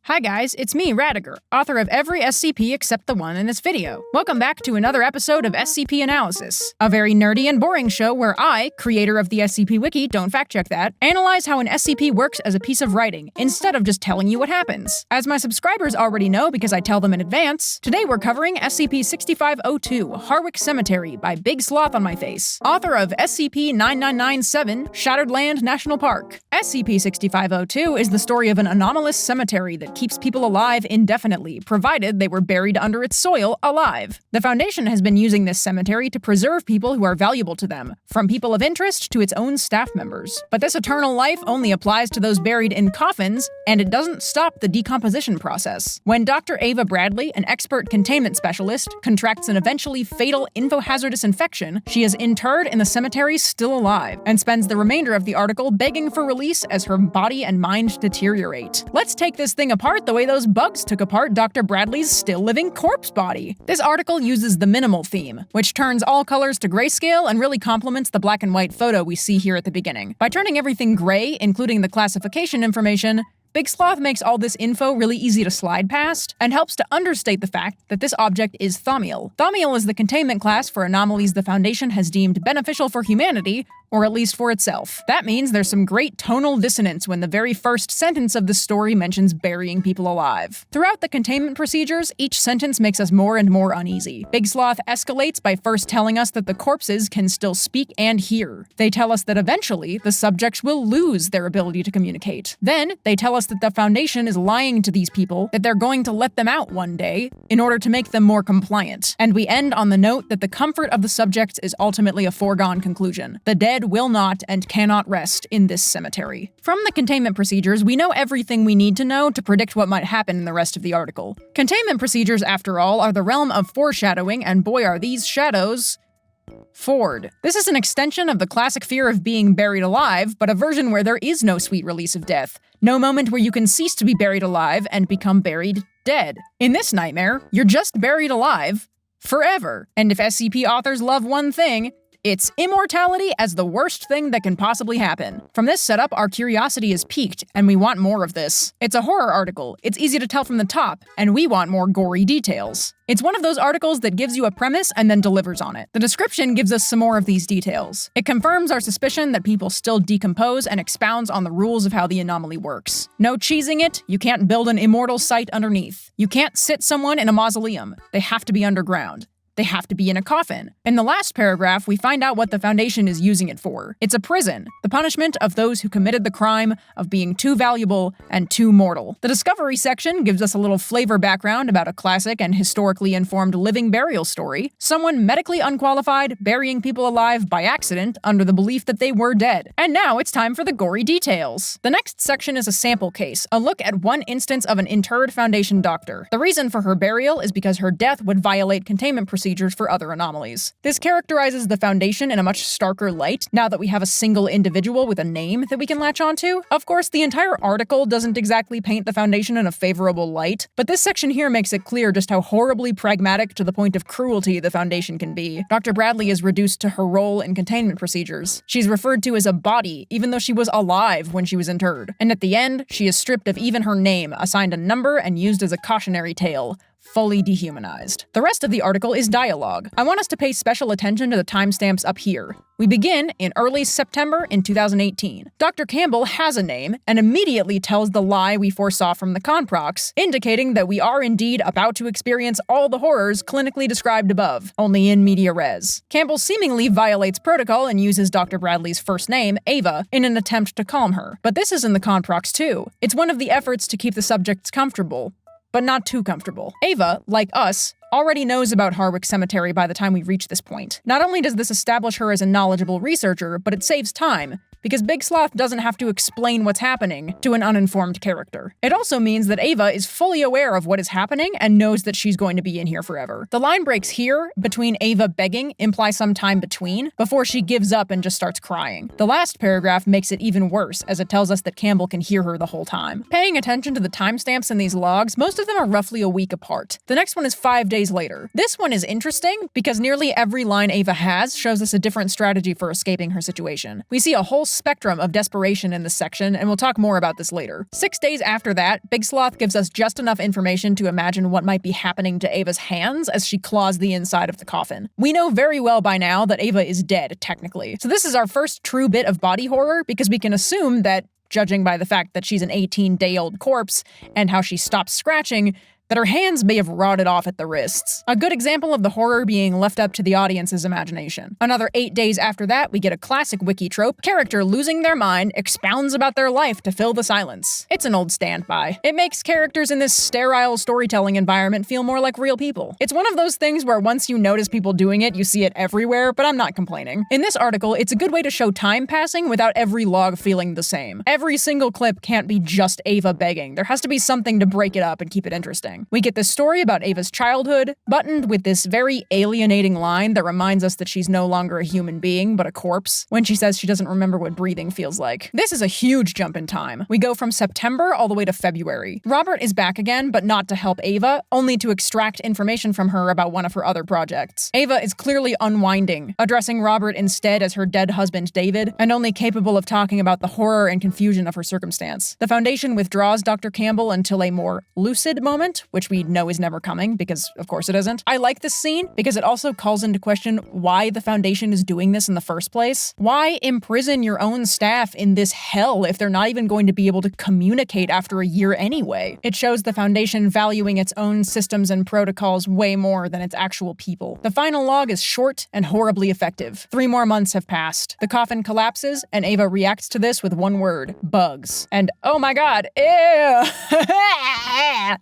Hi guys, it's me, Radiger, author of every SCP except the one in this video. Welcome back to another episode of SCP Analysis, a very nerdy and boring show where I, creator of the SCP Wiki, don't fact check that, analyze how an SCP works as a piece of writing, instead of just telling you what happens. As my subscribers already know because I tell them in advance, today we're covering SCP-6502 Harwick Cemetery by Big Sloth on My Face, author of SCP-9997 Shattered Land National Park. SCP-6502 is the story of an anomalous cemetery that keeps people alive indefinitely, provided they were buried under its soil alive. The Foundation has been using this cemetery to preserve people who are valuable to them, from people of interest to its own staff members. But this eternal life only applies to those buried in coffins, and it doesn't stop the decomposition process. When Dr. Ava Bradley, an expert containment specialist, contracts an eventually fatal infohazardous infection, she is interred in the cemetery still alive, and spends the remainder of the article begging for release as her body and mind deteriorate. Let's take this thing apart the way those bugs took apart Dr. Bradley's still-living corpse body. This article uses the minimal theme, which turns all colors to grayscale and really complements the black and white photo we see here at the beginning. By turning everything gray, including the classification information, Big Sloth makes all this info really easy to slide past, and helps to understate the fact that this object is Thaumiel. Thaumiel is the containment class for anomalies the Foundation has deemed beneficial for humanity, or at least for itself. That means there's some great tonal dissonance when the very first sentence of the story mentions burying people alive. Throughout the containment procedures, each sentence makes us more and more uneasy. Big Sloth escalates by first telling us that the corpses can still speak and hear. They tell us that eventually, the subjects will lose their ability to communicate. Then, they tell us that the Foundation is lying to these people, that they're going to let them out one day, in order to make them more compliant. And we end on the note that the comfort of the subjects is ultimately a foregone conclusion. The dead will not and cannot rest in this cemetery. From the containment procedures, we know everything we need to know to predict what might happen in the rest of the article. Containment procedures, after all, are the realm of foreshadowing, and boy are these shadows Ford. This is an extension of the classic fear of being buried alive, but a version where there is no sweet release of death. No moment where you can cease to be buried alive and become buried dead. In this nightmare, you're just buried alive forever. And if SCP authors love one thing, it's immortality as the worst thing that can possibly happen. From this setup, our curiosity is piqued, and we want more of this. It's a horror article, it's easy to tell from the top, and we want more gory details. It's one of those articles that gives you a premise and then delivers on it. The description gives us some more of these details. It confirms our suspicion that people still decompose and expounds on the rules of how the anomaly works. No cheesing it, you can't build an immortal site underneath. You can't sit someone in a mausoleum. They have to be underground. They have to be in a coffin. In the last paragraph, we find out what the Foundation is using it for. It's a prison, the punishment of those who committed the crime of being too valuable and too mortal. The discovery section gives us a little flavor background about a classic and historically informed living burial story, someone medically unqualified burying people alive by accident under the belief that they were dead. And now it's time for the gory details. The next section is a sample case, a look at one instance of an interred Foundation doctor. The reason for her burial is because her death would violate containment procedures for other anomalies. This characterizes the Foundation in a much starker light, now that we have a single individual with a name that we can latch onto. Of course, the entire article doesn't exactly paint the Foundation in a favorable light, but this section here makes it clear just how horribly pragmatic to the point of cruelty the Foundation can be. Dr. Bradley is reduced to her role in containment procedures. She's referred to as a body, even though she was alive when she was interred. And at the end, she is stripped of even her name, assigned a number, and used as a cautionary tale. Fully dehumanized. The rest of the article is dialogue. I want us to pay special attention to the timestamps up here. We begin in early September in 2018. Dr. Campbell has a name and immediately tells the lie we foresaw from the Conprox, indicating that we are indeed about to experience all the horrors clinically described above, only in media res. Campbell seemingly violates protocol and uses Dr. Bradley's first name, Ava, in an attempt to calm her. But this is in the Conprox too. It's one of the efforts to keep the subjects comfortable, but not too comfortable. Ava, like us, already knows about Harwick Cemetery by the time we reach this point. Not only does this establish her as a knowledgeable researcher, but it saves time, because Big Sloth doesn't have to explain what's happening to an uninformed character. It also means that Ava is fully aware of what is happening and knows that she's going to be in here forever. The line breaks here between Ava begging imply some time between, before she gives up and just starts crying. The last paragraph makes it even worse, as it tells us that Campbell can hear her the whole time. Paying attention to the timestamps in these logs, most of them are roughly a week apart. The next one is 5 days later. This one is interesting because nearly every line Ava has shows us a different strategy for escaping her situation. We see a whole spectrum of desperation in this section, and we'll talk more about this later. 6 days after that, Big Sloth gives us just enough information to imagine what might be happening to Ava's hands as she claws the inside of the coffin. We know very well by now that Ava is dead, technically. So this is our first true bit of body horror, because we can assume that, judging by the fact that she's an 18-day-old corpse and how she stops scratching, that her hands may have rotted off at the wrists. A good example of the horror being left up to the audience's imagination. Another 8 days after that, we get a classic wiki trope: character losing their mind expounds about their life to fill the silence. It's an old standby. It makes characters in this sterile storytelling environment feel more like real people. It's one of those things where once you notice people doing it, you see it everywhere, but I'm not complaining. In this article, it's a good way to show time passing without every log feeling the same. Every single clip can't be just Ava begging. There has to be something to break it up and keep it interesting. We get this story about Ava's childhood, buttoned with this very alienating line that reminds us that she's no longer a human being, but a corpse, when she says she doesn't remember what breathing feels like. This is a huge jump in time. We go from September all the way to February. Robert is back again, but not to help Ava, only to extract information from her about one of her other projects. Ava is clearly unwinding, addressing Robert instead as her dead husband David, and only capable of talking about the horror and confusion of her circumstance. The Foundation withdraws Dr. Campbell until a more lucid moment, which we know is never coming, because of course it isn't. I like this scene because it also calls into question why the Foundation is doing this in the first place. Why imprison your own staff in this hell if they're not even going to be able to communicate after a year anyway? It shows the Foundation valuing its own systems and protocols way more than its actual people. The final log is short and horribly effective. 3 more months have passed. The coffin collapses, and Ava reacts to this with one word: bugs. And oh my god, ew!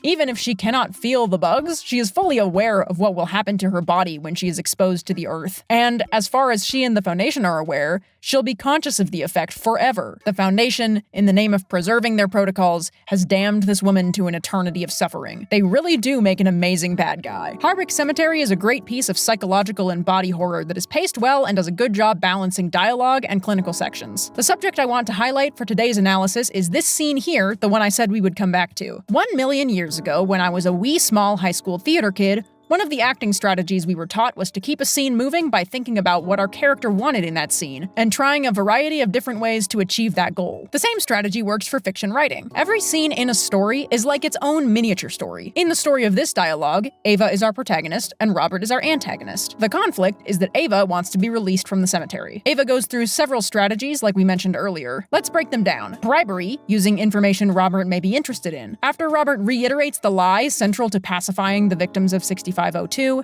Even if she cannot feel the bugs, she is fully aware of what will happen to her body when she is exposed to the earth. And as far as she and the Foundation are aware, she'll be conscious of the effect forever. The Foundation, in the name of preserving their protocols, has damned this woman to an eternity of suffering. They really do make an amazing bad guy. Harwick Cemetery is a great piece of psychological and body horror that is paced well and does a good job balancing dialogue and clinical sections. The subject I want to highlight for today's analysis is this scene here, the one I said we would come back to. 1 million years ago, when I was a wee small high school theater kid, one of the acting strategies we were taught was to keep a scene moving by thinking about what our character wanted in that scene, and trying a variety of different ways to achieve that goal. The same strategy works for fiction writing. Every scene in a story is like its own miniature story. In the story of this dialogue, Ava is our protagonist, and Robert is our antagonist. The conflict is that Ava wants to be released from the cemetery. Ava goes through several strategies like we mentioned earlier. Let's break them down. Bribery, using information Robert may be interested in. After Robert reiterates the lies central to pacifying the victims of 6502,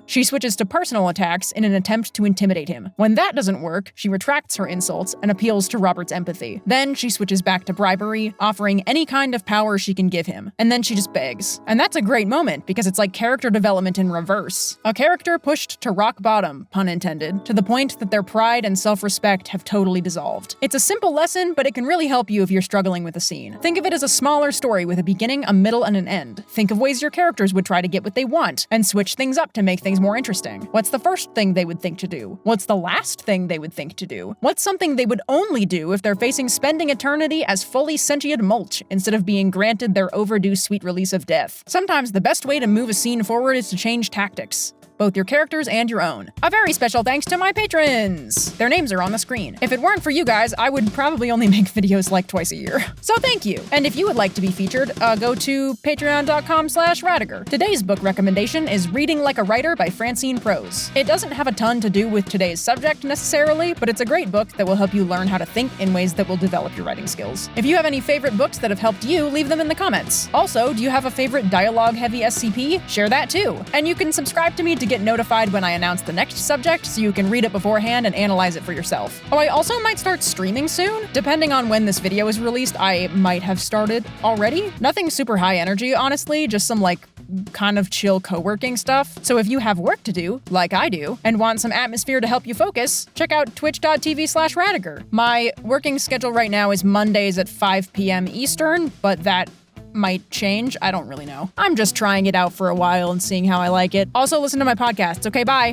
she switches to personal attacks in an attempt to intimidate him. When that doesn't work, she retracts her insults and appeals to Robert's empathy. Then she switches back to bribery, offering any kind of power she can give him. And then she just begs. And that's a great moment, because it's like character development in reverse. A character pushed to rock bottom, pun intended, to the point that their pride and self-respect have totally dissolved. It's a simple lesson, but it can really help you if you're struggling with a scene. Think of it as a smaller story with a beginning, a middle, and an end. Think of ways your characters would try to get what they want, and switch things up to make things more interesting. What's the first thing they would think to do? What's the last thing they would think to do? What's something they would only do if they're facing spending eternity as fully sentient mulch instead of being granted their overdue sweet release of death? Sometimes the best way to move a scene forward is to change tactics, both your characters and your own. A very special thanks to my patrons! Their names are on the screen. If it weren't for you guys, I would probably only make videos like twice a year. So thank you! And if you would like to be featured, go to patreon.com/Radiger. Today's book recommendation is Reading Like a Writer by Francine Prose. It doesn't have a ton to do with today's subject necessarily, but it's a great book that will help you learn how to think in ways that will develop your writing skills. If you have any favorite books that have helped you, leave them in the comments. Also, do you have a favorite dialogue-heavy SCP? Share that too. And you can subscribe to me to get notified when I announce the next subject, so you can read it beforehand and analyze it for yourself. Oh, I also might start streaming soon. Depending on when this video is released, I might have started already. Nothing super high energy, honestly, just some kind of chill co-working stuff. So if you have work to do, like I do, and want some atmosphere to help you focus, check out twitch.tv/Radiger. My working schedule right now is Mondays at 5 p.m. Eastern, but that might change. I don't really know. I'm just trying it out for a while and seeing how I like it. Also, listen to my podcasts. Okay, bye.